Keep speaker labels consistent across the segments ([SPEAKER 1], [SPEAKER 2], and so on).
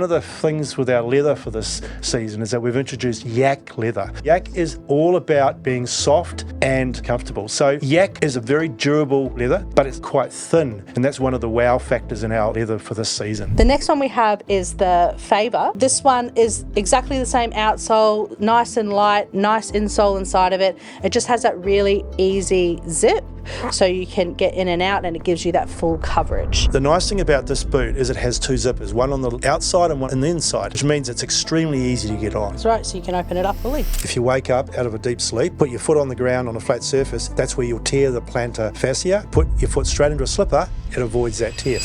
[SPEAKER 1] One of the things with our leather for this season is that we've introduced yak leather. Yak is all about being soft and comfortable. So yak is a very durable leather, but it's quite thin, and that's one of the wow factors in our leather for this season.
[SPEAKER 2] The next one we have is the Faber. This one is exactly the same outsole, nice and light, nice insole inside of it. It just has that really easy zip, so you can get in and out, and it gives you that full coverage.
[SPEAKER 1] The nice thing about this boot is it has two zippers, one on the outside and one on the inside, which means it's extremely easy to get on.
[SPEAKER 2] That's right, so you can open it up fully.
[SPEAKER 1] If you wake up out of a deep sleep, put your foot on the ground on a flat surface, that's where you'll tear the plantar fascia. Put your foot straight into a slipper, it avoids that tear.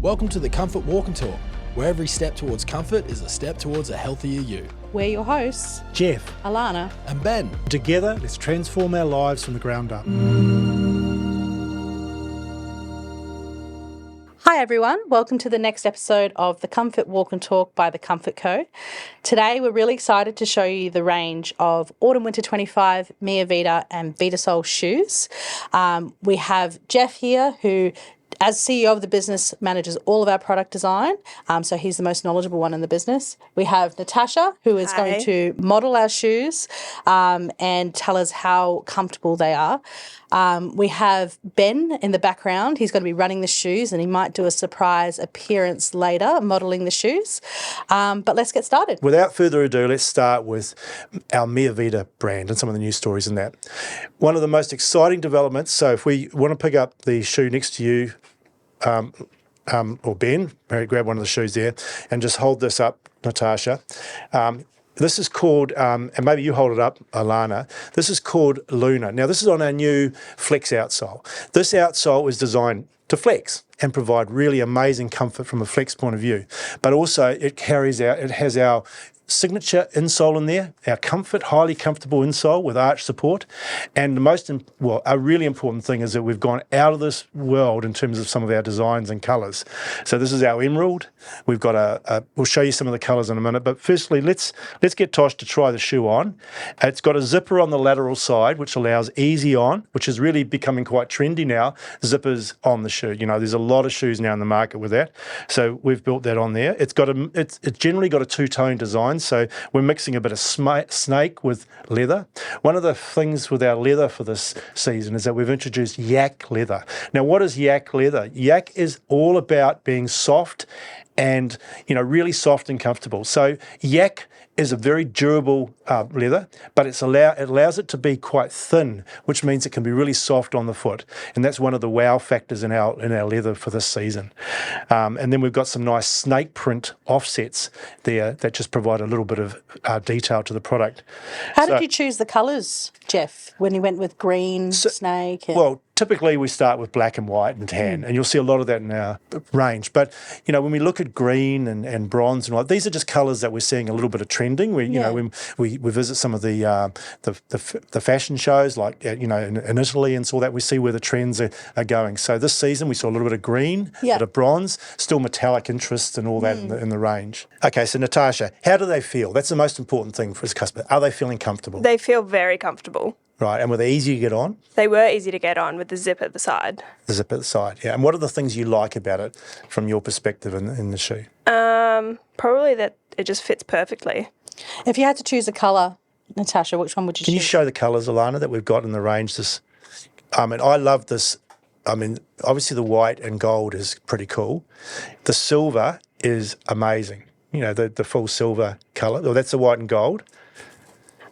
[SPEAKER 3] Welcome to the Comfort Walk and Talk, where every step towards comfort is a step towards a healthier you.
[SPEAKER 2] We're your hosts,
[SPEAKER 1] Jeff,
[SPEAKER 2] Allanah,
[SPEAKER 3] And Ben.
[SPEAKER 1] together, let's transform our lives from the ground up.
[SPEAKER 2] Hi everyone, welcome to the next episode of the Comfort Walk and Talk by The Comfort Co. Today we're really excited to show you the range of Autumn Winter 25 Mia Vita and VitaSole shoes. We have Jeff here who, as CEO of the business, manages all of our product design, so he's the most knowledgeable one in the business. We have Natasha, who is going to model our shoes and tell us how comfortable they are. We have Ben in the background. He's going to be running the shoes, and he might do a surprise appearance later, modelling the shoes. But let's get started.
[SPEAKER 1] Without further ado, let's start with our Mia Vita brand and some of the news stories in that. One of the most exciting developments, so if we want to pick up the shoe next to you, or Ben, grab one of the shoes there and just hold this up, Natasha. This is called, and maybe you hold it up, Allanah. This is called Luna. Now, this is on our new Flex outsole. This outsole is designed to flex and provide really amazing comfort from a flex point of view. But also, it has our signature insole in there, our comfort, highly comfortable insole with arch support. And the most, a really important thing is that we've gone out of this world in terms of some of our designs and colours. So this is our emerald. We've got we'll show you some of the colours in a minute, but firstly, let's get Tosh to try the shoe on. It's got a zipper on the lateral side, which allows easy on, which is really becoming quite trendy now, zippers on the shoe. You know, there's a lot of shoes now in the market with that. So we've built that on there. It's generally got a two-tone design. So we're mixing a bit of snake with leather. One of the things with our leather for this season is that we've introduced yak leather. Now, what is yak leather? Yak is all about being soft and, really soft and comfortable. So yak is a very durable leather, but it allows it to be quite thin, which means it can be really soft on the foot. And that's one of the wow factors in our leather for this season. And then we've got some nice snake print offsets there that just provide a little bit of detail to the product.
[SPEAKER 2] How did you choose the colours, Jeff, when you went with green, snake?
[SPEAKER 1] Well, typically we start with black and white and tan, and you'll see a lot of that in our range. But, when we look at green and bronze and all, these are just colours that we're seeing a little bit of trending. When we visit some of the fashion shows, like, in Italy and all that, we see where the trends are going. So this season we saw a little bit of green, a bit of bronze, still metallic interest and all that in the range. Okay, so Natasha, how do they feel? That's the most important thing for this customer. Are they feeling comfortable?
[SPEAKER 4] They feel very comfortable.
[SPEAKER 1] Right, and were they easy to get on?
[SPEAKER 4] They were easy to get on with the zip at the side.
[SPEAKER 1] The zip at the side, yeah. And what are the things you like about it from your perspective in the shoe?
[SPEAKER 4] Probably that it just fits perfectly.
[SPEAKER 2] If you had to choose a colour, Natasha, which one would you choose?
[SPEAKER 1] Can you show the colours, Allanah, that we've got in the range? I love this. Obviously the white and gold is pretty cool. The silver is amazing. The full silver colour. Well, that's the white and gold.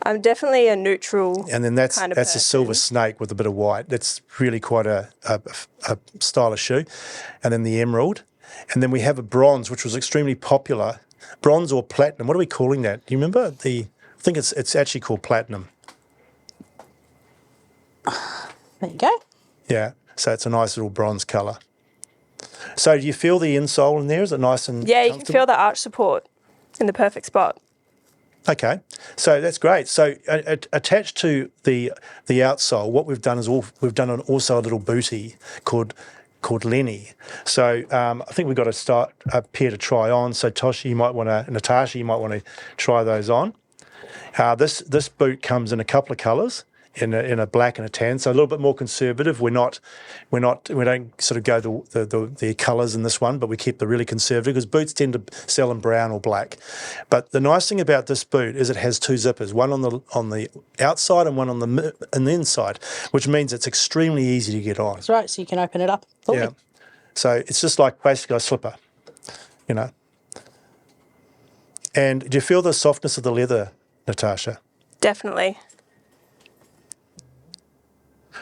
[SPEAKER 4] I'm definitely a neutral
[SPEAKER 1] and then that's
[SPEAKER 4] kind of
[SPEAKER 1] a
[SPEAKER 4] person.
[SPEAKER 1] silver snake with a bit of white. That's really quite a stylish shoe. And then the emerald. And then we have a bronze, which was extremely popular. Bronze or platinum. What are we calling that? Do you remember? I think it's actually called platinum.
[SPEAKER 2] There you go.
[SPEAKER 1] Yeah. So it's a nice little bronze colour. So do you feel the insole in there? Is it nice and
[SPEAKER 4] you can feel the arch support in the perfect spot.
[SPEAKER 1] Okay, so that's great. So attached to the outsole, what we've done is we've done also a little bootie called Lenny. So I think we've got a pair to try on. So Natasha, you might want to try those on. This boot comes in a couple of colours, in a black and a tan, so a little bit more conservative. We don't sort of go the colours in this one, but we keep the really conservative because boots tend to sell in brown or black. But the nice thing about this boot is it has two zippers, one on the outside and one on the inside, which means it's extremely easy to get on.
[SPEAKER 2] That's right, so you can open it up fully.
[SPEAKER 1] Yeah, so it's just like basically a slipper, you know. And do you feel the softness of the leather, Natasha?
[SPEAKER 4] Definitely.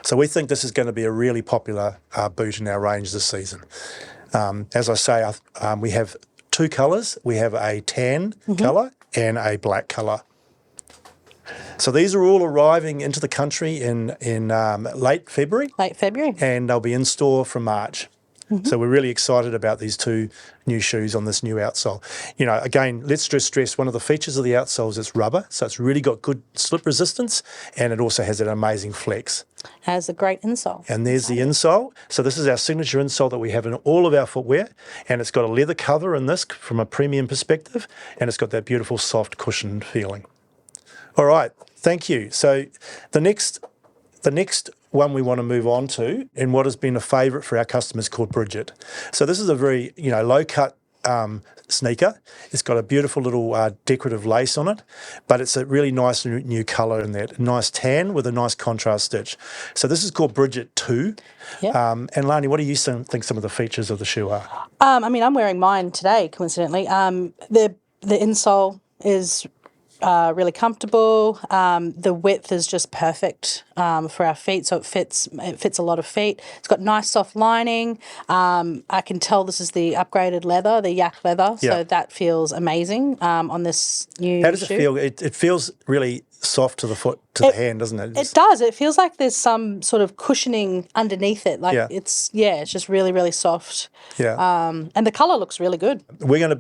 [SPEAKER 1] So we think this is going to be a really popular boot in our range this season. As I say, we have two colours. We have a tan colour and a black colour. So these are all arriving into the country in late February.
[SPEAKER 2] Late February.
[SPEAKER 1] And they'll be in store from March. So we're really excited about these two new shoes on this new outsole. You know, again, let's just stress one of the features of the outsole is it's rubber, so it's really got good slip resistance, and it also has an amazing flex.
[SPEAKER 2] Has a great insole.
[SPEAKER 1] And there's the insole. So this is our signature insole that we have in all of our footwear, and it's got a leather cover in this from a premium perspective, and it's got that beautiful soft cushioned feeling. All right, thank you. So the next one we want to move on to, and what has been a favourite for our customers, called Bridget. So this is a very low cut sneaker. It's got a beautiful little decorative lace on it, but it's a really nice new colour in that, nice tan with a nice contrast stitch. So this is called Bridget 2.
[SPEAKER 2] Yep.
[SPEAKER 1] And Lani, what do you think some of the features of the shoe are?
[SPEAKER 2] I mean, I'm wearing mine today, coincidentally. The insole is really comfortable. The width is just perfect for our feet, so it fits a lot of feet. It's got nice soft lining. I can tell this is the upgraded leather, the yak leather, so that feels amazing on this new shoe.
[SPEAKER 1] How does it feel? It feels really soft to the foot, to the hand, doesn't it?
[SPEAKER 2] It does. It feels like there's some sort of cushioning underneath it. Like it's just really, really soft.
[SPEAKER 1] Yeah.
[SPEAKER 2] And the colour looks really good.
[SPEAKER 1] We're going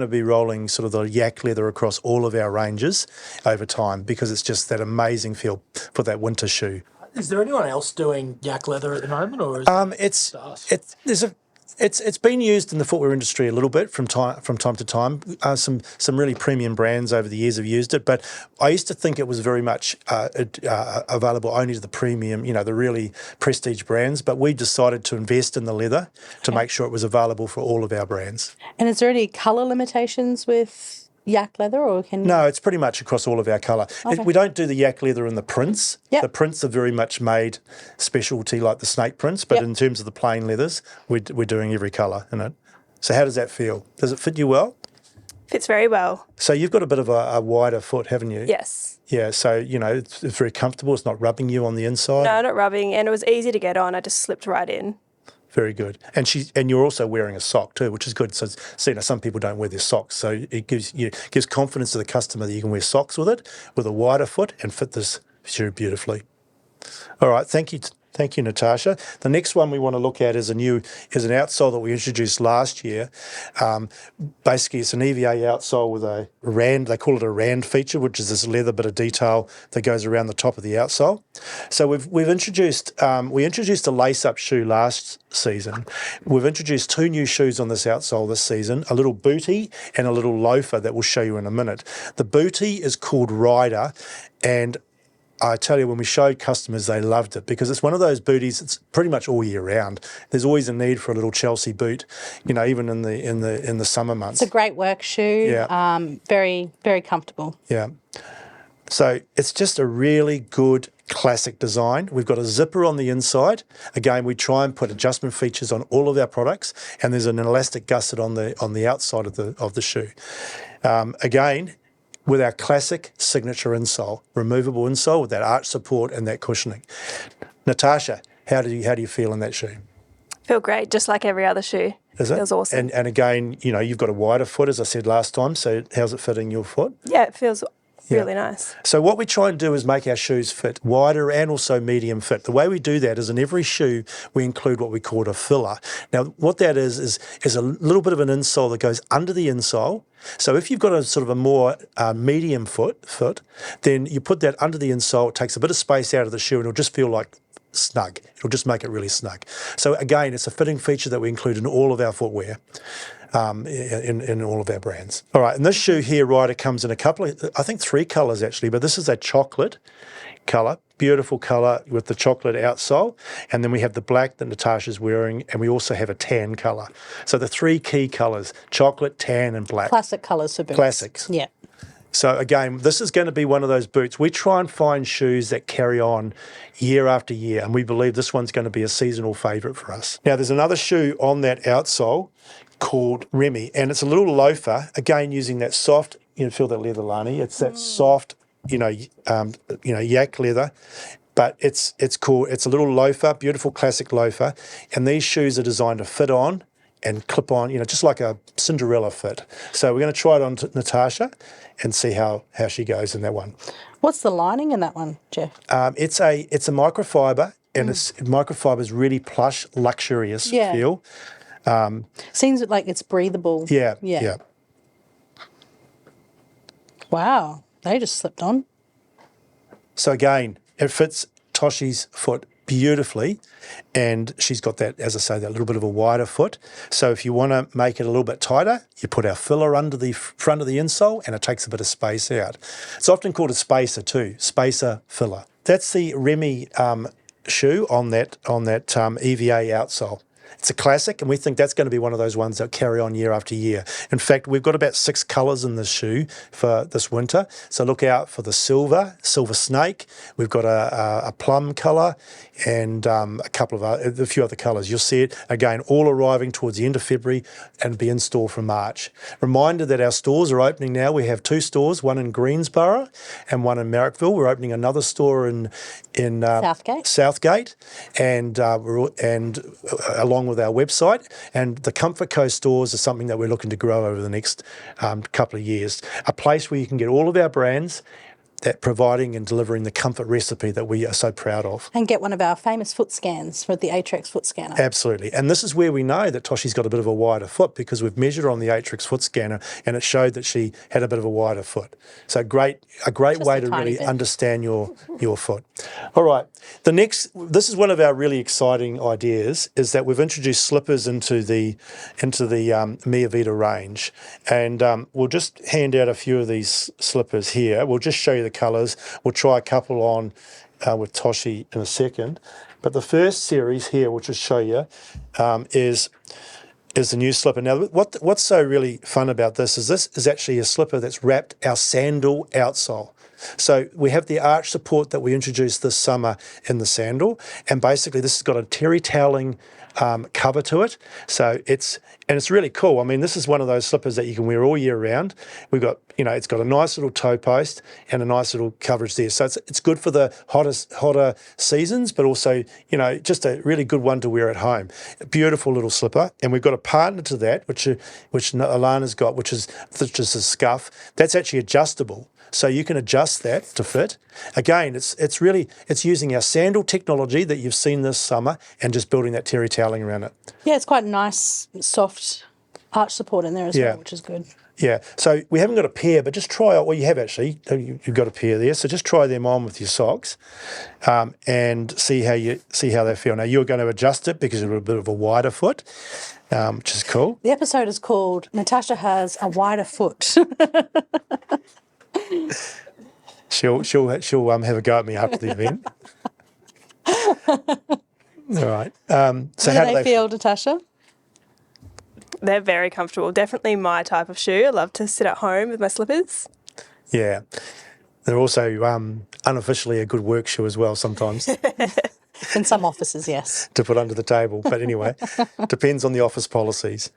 [SPEAKER 1] to be rolling sort of the yak leather across all of our ranges over time because it's just that amazing feel for that winter shoe.
[SPEAKER 3] Is there anyone else doing yak leather at the moment, or is
[SPEAKER 1] It's been used in the footwear industry a little bit from time to time. Some really premium brands over the years have used it, but I used to think it was very much available only to the premium, the really prestige brands. But we decided to invest in the leather to make sure it was available for all of our brands.
[SPEAKER 2] And is there any colour limitations with yak leather, or can you...
[SPEAKER 1] No, it's pretty much across all of our colour.
[SPEAKER 2] Okay.
[SPEAKER 1] We don't do the yak leather and the prints.
[SPEAKER 2] Yep.
[SPEAKER 1] The prints are very much made specialty, like the snake prints, but in terms of the plain leathers, we're doing every colour in it. So how does that feel? Does it fit you well?
[SPEAKER 4] Fits very well.
[SPEAKER 1] So you've got a bit of a wider foot, haven't you?
[SPEAKER 4] Yes.
[SPEAKER 1] Yeah, so, it's very comfortable. It's not rubbing you on the inside.
[SPEAKER 4] No, not rubbing, and it was easy to get on. I just slipped right in.
[SPEAKER 1] Very good. And you're also wearing a sock too, which is good. So some people don't wear their socks, so it gives confidence to the customer that you can wear socks with it, with a wider foot, and fit this shoe beautifully. All right, thank you, Natasha. The next one we want to look at is an outsole that we introduced last year. Basically, it's an EVA outsole with a rand. They call it a rand feature, which is this leather bit of detail that goes around the top of the outsole. So we introduced a lace-up shoe last season. We've introduced two new shoes on this outsole this season: a little bootie and a little loafer that we'll show you in a minute. The bootie is called Rider, and I tell you, when we showed customers, they loved it because it's one of those booties. It's pretty much all year round. There's always a need for a little Chelsea boot, even in the summer months.
[SPEAKER 2] It's a great work shoe.
[SPEAKER 1] Yeah.
[SPEAKER 2] Very, very comfortable.
[SPEAKER 1] Yeah. So it's just a really good classic design. We've got a zipper on the inside. Again, we try and put adjustment features on all of our products, and there's an elastic gusset on the outside of the shoe. Again, with our classic signature insole, removable insole with that arch support and that cushioning. Natasha, how do you feel in that shoe?
[SPEAKER 4] Feel great, just like every other shoe.
[SPEAKER 1] Is it?
[SPEAKER 4] Feels awesome.
[SPEAKER 1] And again, you've got a wider foot, as I said last time, so how's it fitting your foot?
[SPEAKER 4] Yeah, it feels really nice.
[SPEAKER 1] So what we try and do is make our shoes fit wider and also medium fit. The way we do that is in every shoe we include what we call a filler. Now what that is a little bit of an insole that goes under the insole. So if you've got a sort of a more medium foot, then you put that under the insole. It takes a bit of space out of the shoe, and it'll just feel like snug. It'll just make it really snug. So again, it's a fitting feature that we include in all of our footwear. In all of our brands. All right, and this shoe here, Ryder, comes in a couple of, I think 3 colours actually, but this is a chocolate colour, beautiful colour with the chocolate outsole, and then we have the black that Natasha's wearing, and we also have a tan colour. So the 3 key colours, chocolate, tan and black.
[SPEAKER 2] Classic colours for boots.
[SPEAKER 1] Classics.
[SPEAKER 2] Yeah.
[SPEAKER 1] So again, this is going to be one of those boots. We try and find shoes that carry on year after year, and we believe this one's going to be a seasonal favourite for us. Now, there's another shoe on that outsole called Remy, and it's a little loafer, again using that soft, feel that leather, Lani. It's that soft, yak leather, but it's a little loafer, beautiful classic loafer, and these shoes are designed to fit on and clip on, just like a Cinderella fit. So we're going to try it on to Natasha and see how she goes in that one.
[SPEAKER 2] What's the lining in that one, Jeff?
[SPEAKER 1] It's a microfiber, and microfiber is really plush, luxurious feel.
[SPEAKER 2] Seems like it's breathable.
[SPEAKER 1] Yeah.
[SPEAKER 2] Wow, they just slipped on.
[SPEAKER 1] So again, it fits Toshi's foot beautifully, and she's got that, as I say, that little bit of a wider foot. So if you want to make it a little bit tighter, you put our filler under the front of the insole, and it takes a bit of space out. It's often called a spacer too, spacer filler. That's the Remy shoe on that EVA outsole. It's a classic, and we think that's going to be one of those ones that carry on year after year. In fact, we've got about 6 colours in this shoe for this winter. So look out for the silver snake. We've got a plum colour and a few other colours. You'll see it, again, all arriving towards the end of February and be in store from March. Reminder that our stores are opening now. We have 2 stores, one in Greensboro and one in Marrickville. We're opening another store in Southgate, and along with our website, and the Comfort Co stores are something that we're looking to grow over the next couple of years. A place where you can get all of our brands, that providing and delivering the comfort recipe that we are so proud of.
[SPEAKER 2] And get one of our famous foot scans for the Atrix foot scanner.
[SPEAKER 1] Absolutely. And this is where we know that Toshi's got a bit of a wider foot, because we've measured on the Atrix foot scanner and it showed that she had a bit of a wider foot. So a great way to really understand your foot. All right. This is one of our really exciting ideas, is that we've introduced slippers into the Mia Vita range. And we'll just hand out a few of these slippers here. We'll just show you the colours. We'll try a couple on with Toshi in a second. But the first series here, which I'll show you, is the new slipper. Now, what's so really fun about this is actually a slipper that's wrapped our sandal outsole. So we have the arch support that we introduced this summer in the sandal, and basically this has got a terry toweling cover to it. So it's really cool. I mean, this is one of those slippers that you can wear all year round. We've got, it's got a nice little toe post and a nice little coverage there. So it's good for the hotter seasons, but also, just a really good one to wear at home. A beautiful little slipper. And we've got a partner to that, which Allanah's got, which is a scuff. That's actually adjustable. So you can adjust that to fit. Again, it's using our sandal technology that you've seen this summer and just building that terry toweling around it.
[SPEAKER 2] Yeah, it's quite nice, soft arch support in there as well, which is good.
[SPEAKER 1] Yeah, so we haven't got a pair, but just try out. Well, you have actually. You've got a pair there, so just try them on with your socks, and see how they feel. Now you're going to adjust it because you've got a bit of a wider foot, which is cool.
[SPEAKER 2] The episode is called "Natasha Has a Wider Foot."
[SPEAKER 1] She'll have a go at me after the event. All right. So how do they
[SPEAKER 2] feel, Natasha?
[SPEAKER 4] They're very comfortable. Definitely my type of shoe. I love to sit at home with my slippers.
[SPEAKER 1] Yeah. They're also unofficially a good work shoe as well sometimes.
[SPEAKER 2] In some offices, yes.
[SPEAKER 1] To put under the table. But anyway, depends on the office policies.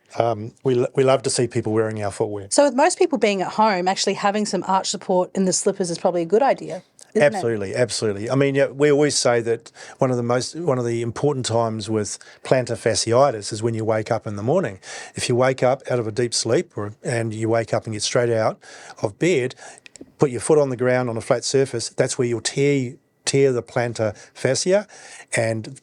[SPEAKER 1] We love to see people wearing our footwear.
[SPEAKER 2] So with most people being at home, actually having some arch support in the slippers is probably a good idea.
[SPEAKER 1] Absolutely. I mean, we always say that one of the important times with plantar fasciitis is when you wake up in the morning. If you wake up out of a deep sleep and you wake up and get straight out of bed, put your foot on the ground on a flat surface, that's where you'll tear the plantar fascia, and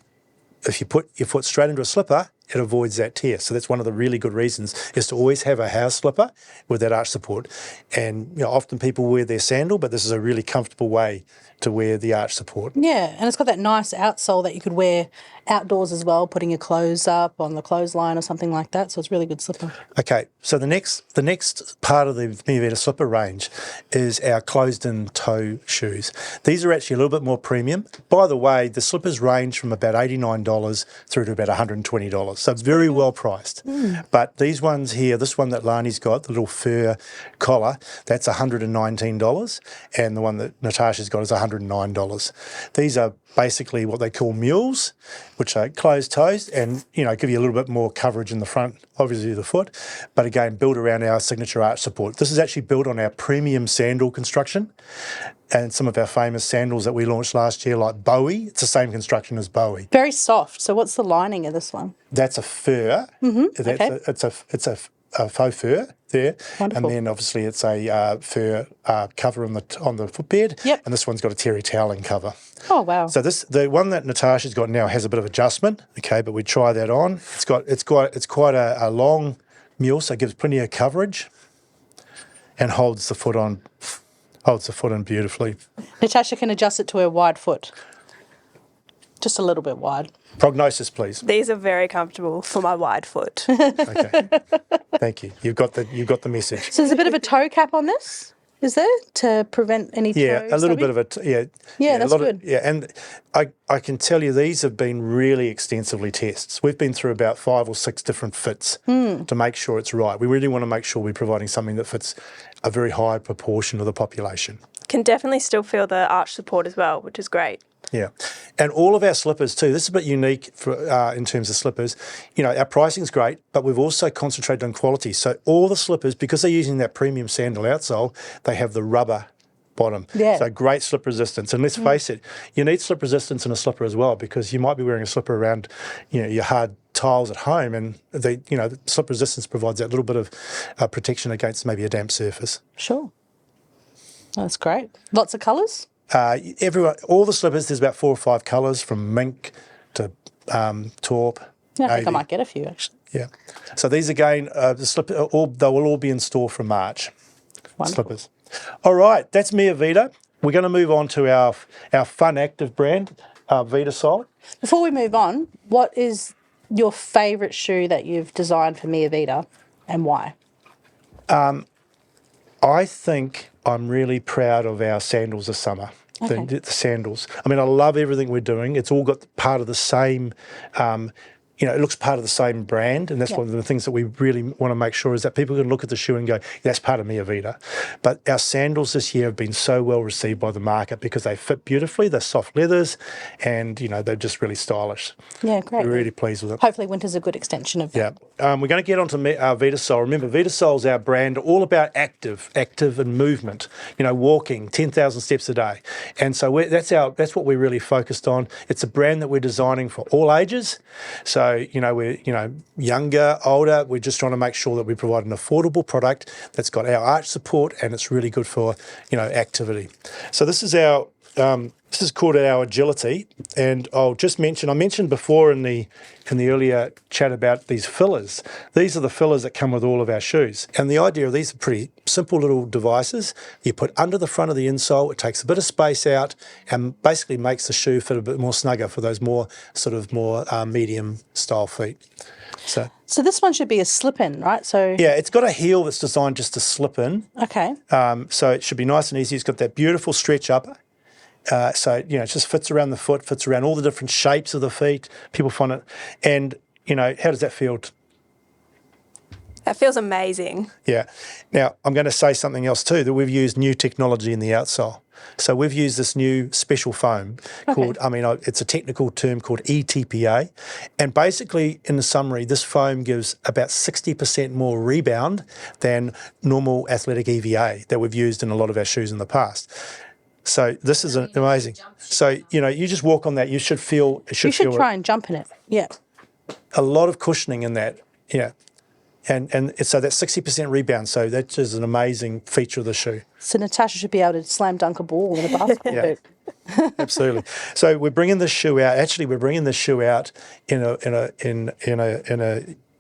[SPEAKER 1] if you put your foot straight into a slipper, it avoids that tear. So that's one of the really good reasons, is to always have a house slipper with that arch support. And often people wear their sandal, but this is a really comfortable way to wear the arch support.
[SPEAKER 2] Yeah, and it's got that nice outsole that you could wear outdoors as well, putting your clothes up on the clothesline or something like that. So it's a really good slipper.
[SPEAKER 1] Okay, so the next part of the Mia Vita slipper range is our closed-in toe shoes. These are actually a little bit more premium. By the way, the slippers range from about $89 through to about $120, so it's very well priced. But these ones here, this one that Lani's got, the little fur collar, that's $119, and the one that Natasha's got is $109. These are basically what they call mules, which are closed toes and, give you a little bit more coverage in the front, obviously the foot, but again, built around our signature arch support. This is actually built on our premium sandal construction and some of our famous sandals that we launched last year, like Bowie. It's the same construction as Bowie.
[SPEAKER 2] Very soft. So what's the lining of this one?
[SPEAKER 1] That's a fur.
[SPEAKER 2] Okay.
[SPEAKER 1] It's a faux fur there.
[SPEAKER 2] Wonderful.
[SPEAKER 1] And then obviously it's a fur cover on the footbed.
[SPEAKER 2] Yep.
[SPEAKER 1] And this one's got a terry toweling cover.
[SPEAKER 2] Oh, wow.
[SPEAKER 1] So the one that Natasha's got now has a bit of adjustment, okay, but we try that on. It's quite a long mule, so it gives plenty of coverage and holds the foot on beautifully.
[SPEAKER 2] Natasha can adjust it to her wide foot. Just a little bit wide.
[SPEAKER 1] Prognosis, please.
[SPEAKER 4] These are very comfortable for my wide foot.
[SPEAKER 1] Okay. Thank you. You've got the message.
[SPEAKER 2] So there's a bit of a toe cap on this, is there, to prevent any toe
[SPEAKER 1] Yeah, a little
[SPEAKER 2] stubbing?
[SPEAKER 1] bit of it. Yeah.
[SPEAKER 2] Yeah, that's
[SPEAKER 1] a lot
[SPEAKER 2] good.
[SPEAKER 1] And I can tell you these have been really extensively tested. We've been through about 5 or 6 different fits to make sure it's right. We really want to make sure we're providing something that fits a very high proportion of the population.
[SPEAKER 4] Can definitely still feel the arch support as well, which is great.
[SPEAKER 1] Yeah, and all of our slippers too. This is a bit unique in terms of slippers. Our pricing's great, but we've also concentrated on quality. So all the slippers, because they're using that premium sandal outsole, they have the rubber bottom.
[SPEAKER 2] Yeah.
[SPEAKER 1] So great slip resistance. And let's face it, you need slip resistance in a slipper as well, because you might be wearing a slipper around, your hard tiles at home, and the slip resistance provides that little bit of protection against maybe a damp surface.
[SPEAKER 2] Sure. That's great. Lots of colours?
[SPEAKER 1] All the slippers, there's about 4 or 5 colours, from mink to taupe.
[SPEAKER 2] Yeah, I think I
[SPEAKER 1] navy.
[SPEAKER 2] might get a few, actually.
[SPEAKER 1] Yeah. So these again, they will all be in store from March.
[SPEAKER 2] Wonderful.
[SPEAKER 1] Slippers. All right, that's Mia Vita. We're going to move on to our fun active brand, VitaSole.
[SPEAKER 2] Before we move on, what is your favourite shoe that you've designed for Mia Vita and why?
[SPEAKER 1] I think I'm really proud of our sandals this summer.
[SPEAKER 2] Okay.
[SPEAKER 1] The sandals. I mean, I love everything we're doing. It's all got part of the same, it looks part of the same brand, and that's one of the things that we really want to make sure is that people can look at the shoe and go, that's part of Mia Vita. But our sandals this year have been so well received by the market because they fit beautifully, they're soft leathers, and, they're just really stylish.
[SPEAKER 2] Yeah, great.
[SPEAKER 1] We're really pleased with it.
[SPEAKER 2] Hopefully winter's a good extension of that.
[SPEAKER 1] Yeah. We're going to get on to our VitaSole. Remember, VitaSole's our brand, all about active and movement, walking 10,000 steps a day. And so that's what we're really focused on. It's a brand that we're designing for all ages. So, we're, younger, older. We're just trying to make sure that we provide an affordable product that's got our arch support and it's really good for, activity. So this is our... this is called our agility, and I'll just mention, I mentioned before in the earlier chat about these fillers. These are the fillers that come with all of our shoes. And the idea of these are pretty simple little devices. You put under the front of the insole, it takes a bit of space out and basically makes the shoe fit a bit more snugger for those more medium style feet.
[SPEAKER 2] So this one should be a slip-in, right? So
[SPEAKER 1] Yeah, it's got a heel that's designed just to slip in.
[SPEAKER 2] Okay.
[SPEAKER 1] So it should be nice and easy. It's got that beautiful stretch upper. So, it just fits around the foot, fits around all the different shapes of the feet. People find it. And, how does that feel?
[SPEAKER 4] That feels amazing.
[SPEAKER 1] Yeah. Now, I'm going to say something else too, that we've used new technology in the outsole. So we've used this new special foam called, it's a technical term called ETPA. And basically, in the summary, this foam gives about 60% more rebound than normal athletic EVA that we've used in a lot of our shoes in the past. So this is amazing. So, you just walk on that, you should feel...
[SPEAKER 2] You should try and jump in it. Yeah.
[SPEAKER 1] a lot of cushioning in that. Yeah. And so that's 60% rebound. So that is an amazing feature of the shoe.
[SPEAKER 2] So Natasha should be able to slam dunk a ball in a basketball
[SPEAKER 1] Yeah.
[SPEAKER 2] hoop.
[SPEAKER 1] Absolutely. So we're bringing this shoe out. Actually, we're bringing this shoe out in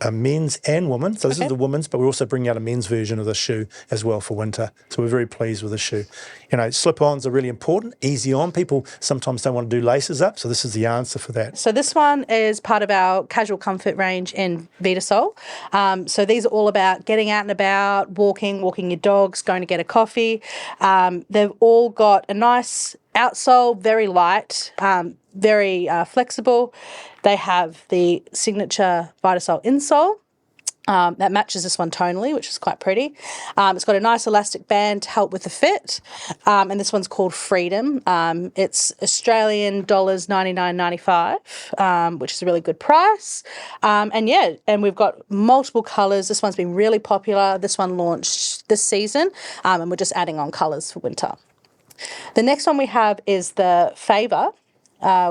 [SPEAKER 1] a men's and women's. So this is the women's, but we're also bringing out a men's version of the shoe as well for winter. So we're very pleased with the shoe. Slip-ons are really important, easy on. People sometimes don't want to do laces up, so this is the answer for that.
[SPEAKER 2] So this one is part of our casual comfort range in VitaSole. So these are all about getting out and about, walking your dogs, going to get a coffee. They've all got a nice outsole, very light, very flexible. They have the signature VitaSole insole. That matches this one tonally, which is quite pretty. It's got a nice elastic band to help with the fit. And this one's called Freedom. It's Australian dollars 99.95, which is a really good price. And we've got multiple colours. This one's been really popular. This one launched this season, and we're just adding on colours for winter. The next one we have is the Favour,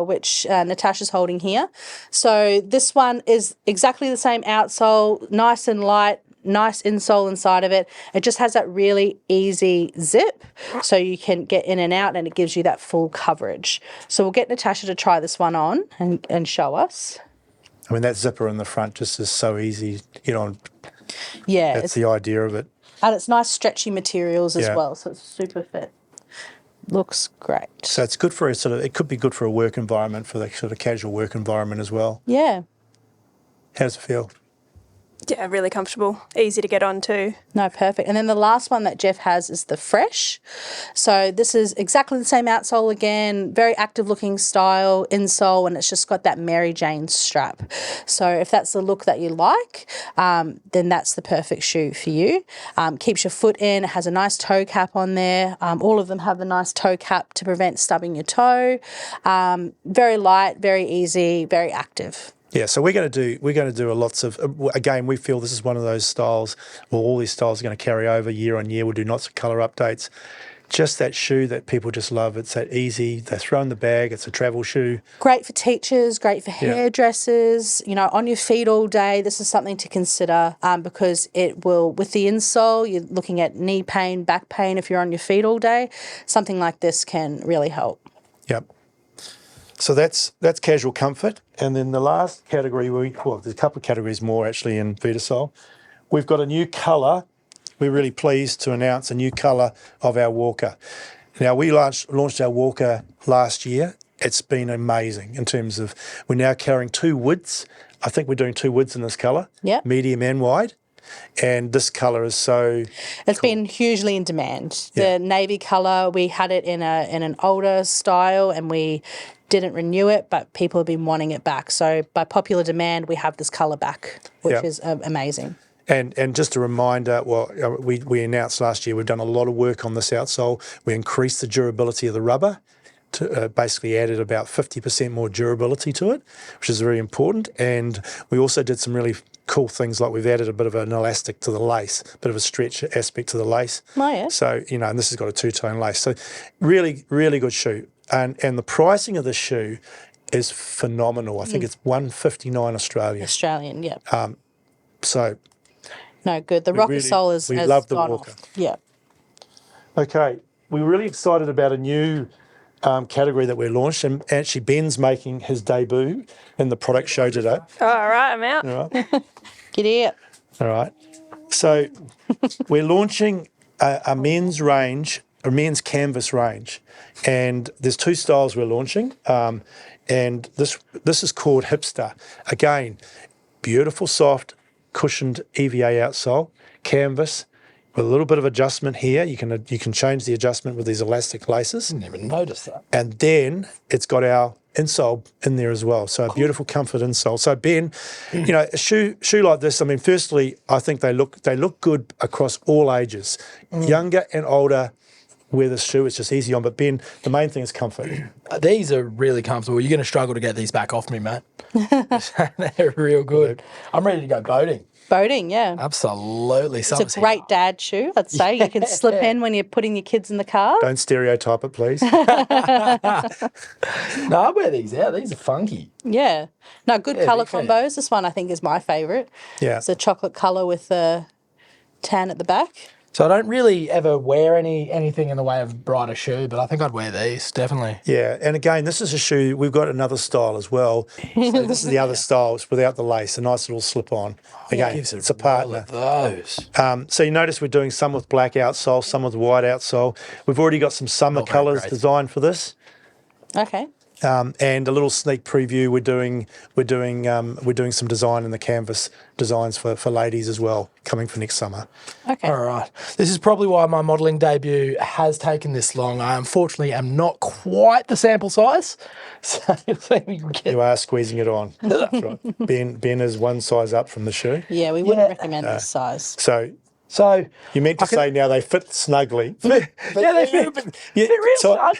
[SPEAKER 2] which Natasha's holding here. So this one is exactly the same outsole, nice and light, nice insole inside of it. It just has that really easy zip, so you can get in and out, and it gives you that full coverage. So we'll get Natasha to try this one on and show us.
[SPEAKER 1] I mean, that zipper in the front just is so easy,
[SPEAKER 2] Yeah.
[SPEAKER 1] That's the idea of it.
[SPEAKER 2] And it's nice stretchy materials as
[SPEAKER 1] Yeah.
[SPEAKER 2] well, so it's super fit. Looks great.
[SPEAKER 1] So it's good for it could be good for a work environment, for the sort of casual work environment as well.
[SPEAKER 2] Yeah.
[SPEAKER 1] How does it feel?
[SPEAKER 4] Yeah, really comfortable. Easy to get on too.
[SPEAKER 2] No, perfect. And then the last one that Jeff has is the Fresh. So this is exactly the same outsole again, very active looking style insole, and it's just got that Mary Jane strap. So if that's the look that you like, then that's the perfect shoe for you. Keeps your foot in, it has a nice toe cap on there. All of them have a nice toe cap to prevent stubbing your toe. Very light, very easy, very active.
[SPEAKER 1] Yeah, so we're going to do a lots of, again, we feel this is one of those styles, all these styles are going to carry over year on year. We'll do lots of colour updates. Just that shoe that people just love. It's that easy. They throw in the bag. It's a travel shoe.
[SPEAKER 2] Great for teachers, great for hairdressers, on your feet all day. This is something to consider because it will, with the insole, you're looking at knee pain, back pain if you're on your feet all day. Something like this can really help.
[SPEAKER 1] Yep. So that's casual comfort. And then the last category, there's a couple of categories more actually in VitaSole. We've got a new colour. We're really pleased to announce a new colour of our walker. Now, we launched our walker last year. It's been amazing in terms of, we're now carrying 2 widths. I think we're doing 2 widths in this colour, medium and wide. And this colour is so
[SPEAKER 2] It's been hugely in demand. The navy colour, we had it in an older style and we didn't renew it, but people have been wanting it back. So by popular demand, we have this colour back, which is amazing.
[SPEAKER 1] And just a reminder, we announced last year we've done a lot of work on this outsole. We increased the durability of the rubber, to basically added about 50% more durability to it, which is very important. And we also did some really cool things, like we've added a bit of an elastic to the lace, a bit of a stretch aspect to the lace.
[SPEAKER 2] Oh, yeah.
[SPEAKER 1] So, and this has got a 2-tone lace. So really, really good shoe. And the pricing of the shoe is phenomenal. I think it's $159 Australian.
[SPEAKER 2] Australian, yeah.
[SPEAKER 1] So
[SPEAKER 2] no, good. The rocker sole has
[SPEAKER 1] love the
[SPEAKER 2] gone
[SPEAKER 1] walker.
[SPEAKER 2] off. Yeah.
[SPEAKER 1] Okay, we're really excited about a new category that we launched, and actually Ben's making his debut in the product show today.
[SPEAKER 4] All right, I'm out.
[SPEAKER 1] All right.
[SPEAKER 2] Get out.
[SPEAKER 1] All right. So we're launching a men's range, a men's canvas range, and there's 2 styles we're launching, and this is called Hipster. Again, beautiful, soft, cushioned EVA outsole, canvas, with a little bit of adjustment here. You can change the adjustment with these elastic laces.
[SPEAKER 3] Didn't even notice that.
[SPEAKER 1] And then it's got our insole in there as well. So a beautiful comfort insole. So Ben, a shoe like this, I mean, firstly, I think they look good across all ages. Younger and older wear this shoe. It's just easy on. But Ben, the main thing is comfort.
[SPEAKER 3] These are really comfortable. You're going to struggle to get these back off me, mate. They're real good. I'm ready to go boating.
[SPEAKER 2] Boating, yeah.
[SPEAKER 3] Absolutely.
[SPEAKER 2] It's a great dad shoe, I'd say. You can slip in when you're putting your kids in the car.
[SPEAKER 1] Don't stereotype it, please.
[SPEAKER 3] No, I wear these out. These are funky.
[SPEAKER 2] Yeah. No, good colour
[SPEAKER 3] big fan.
[SPEAKER 2] combos. This one I think is my favourite.
[SPEAKER 1] Yeah.
[SPEAKER 2] It's a chocolate colour with the tan at the back.
[SPEAKER 3] So I don't really ever wear anything in the way of brighter shoe, but I think I'd wear these, definitely.
[SPEAKER 1] Yeah, and again, this is a shoe, we've got another style as well. So this is the other style, it's without the lace, a nice little slip-on. Again, it's a partner.
[SPEAKER 3] Those.
[SPEAKER 1] So you notice we're doing some with black outsole, some with white outsole. We've already got some summer
[SPEAKER 3] Not very
[SPEAKER 1] colours
[SPEAKER 3] great.
[SPEAKER 1] designed for this.
[SPEAKER 2] Okay.
[SPEAKER 1] And a little sneak preview. We're doing some design in the canvas designs for ladies as well, coming for next summer.
[SPEAKER 2] Okay.
[SPEAKER 3] All right. This is probably why my modelling debut has taken this long. I unfortunately am not quite the sample size. So you'll see me get...
[SPEAKER 1] You are squeezing it on. That's right. Ben is one size up from the shoe.
[SPEAKER 2] Yeah, we wouldn't recommend this size.
[SPEAKER 1] So you meant to say now they fit snugly.
[SPEAKER 3] Yeah, they fit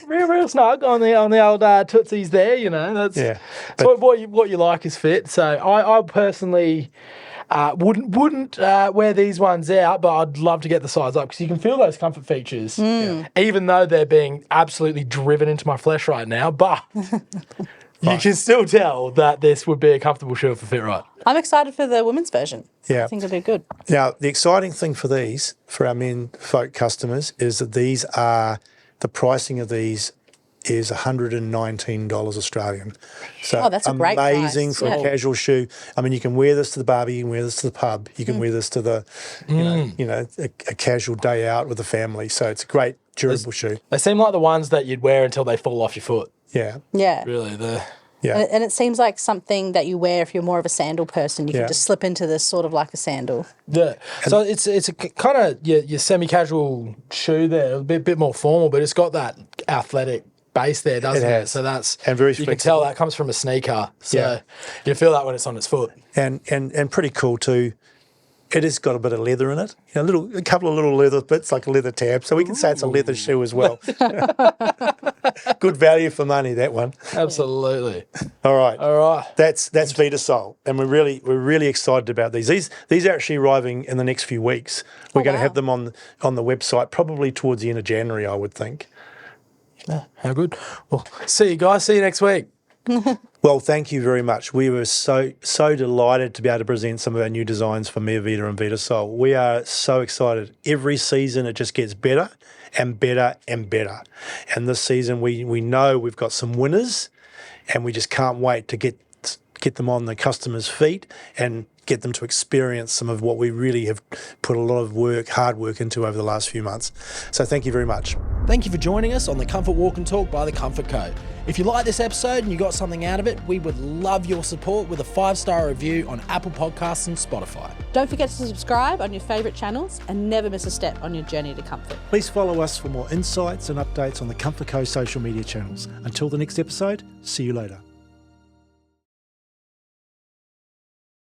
[SPEAKER 3] real snug on the old tootsies there, you know. That's
[SPEAKER 1] Yeah,
[SPEAKER 3] so what you like is fit. So I personally wouldn't wear these ones out, but I'd love to get the size up because you can feel those comfort features, even though they're being absolutely driven into my flesh right now. But you can still tell that this would be a comfortable shoe if it fit right.
[SPEAKER 2] I'm excited for the women's version.
[SPEAKER 1] Yeah.
[SPEAKER 2] I think it'll be good.
[SPEAKER 1] Now, the exciting thing for these, for our men folk customers, is that the pricing of these is $119 Australian. So
[SPEAKER 2] that's a great
[SPEAKER 1] amazing
[SPEAKER 2] price,
[SPEAKER 1] for a casual shoe. I mean, you can wear this to the barbie, you can wear this to the pub, you can wear this to the, a casual day out with the family. So it's a great durable shoe.
[SPEAKER 3] They seem like the ones that you'd wear until they fall off your foot.
[SPEAKER 1] Yeah.
[SPEAKER 2] Yeah.
[SPEAKER 3] Really,
[SPEAKER 1] Yeah.
[SPEAKER 2] And it seems like something that you wear if you're more of a sandal person. You can just slip into this sort of like a sandal.
[SPEAKER 3] Yeah. So it's a kind of your semi-casual shoe there, a bit more formal, but it's got that athletic base there, doesn't it? So that's
[SPEAKER 1] and very
[SPEAKER 3] you
[SPEAKER 1] flexible.
[SPEAKER 3] can tell that comes from a sneaker. So you feel that when it's on its foot.
[SPEAKER 1] And pretty cool too. It has got a bit of leather in it. You know, a couple of little leather bits, like a leather tab. So we can say it's a leather shoe as well. Good value for money, that one.
[SPEAKER 3] Absolutely.
[SPEAKER 1] All right. That's
[SPEAKER 3] Thanks.
[SPEAKER 1] VitaSole, and we're really excited about these. These are actually arriving in the next few weeks. We're going to have them on the website probably towards the end of January, I would think.
[SPEAKER 3] How good. Well, see you guys. See you next week.
[SPEAKER 1] Well, thank you very much. We were so delighted to be able to present some of our new designs for Mia Vita and VitaSole. We are so excited. Every season it just gets better and better and better. And this season we know we've got some winners, and we just can't wait to get them on the customers' feet and get them to experience some of what we really have put a lot of hard work into over the last few months. So thank you very much.
[SPEAKER 3] Thank you for joining us on the Comfort Walk and Talk by the Comfort Co. If you like this episode and you got something out of it, we would love your support with a 5-star review on Apple Podcasts and Spotify.
[SPEAKER 2] Don't forget to subscribe on your favourite channels and never miss a step on your journey to comfort.
[SPEAKER 1] Please follow us for more insights and updates on the Comfort Co social media channels. Until the next episode, see you later.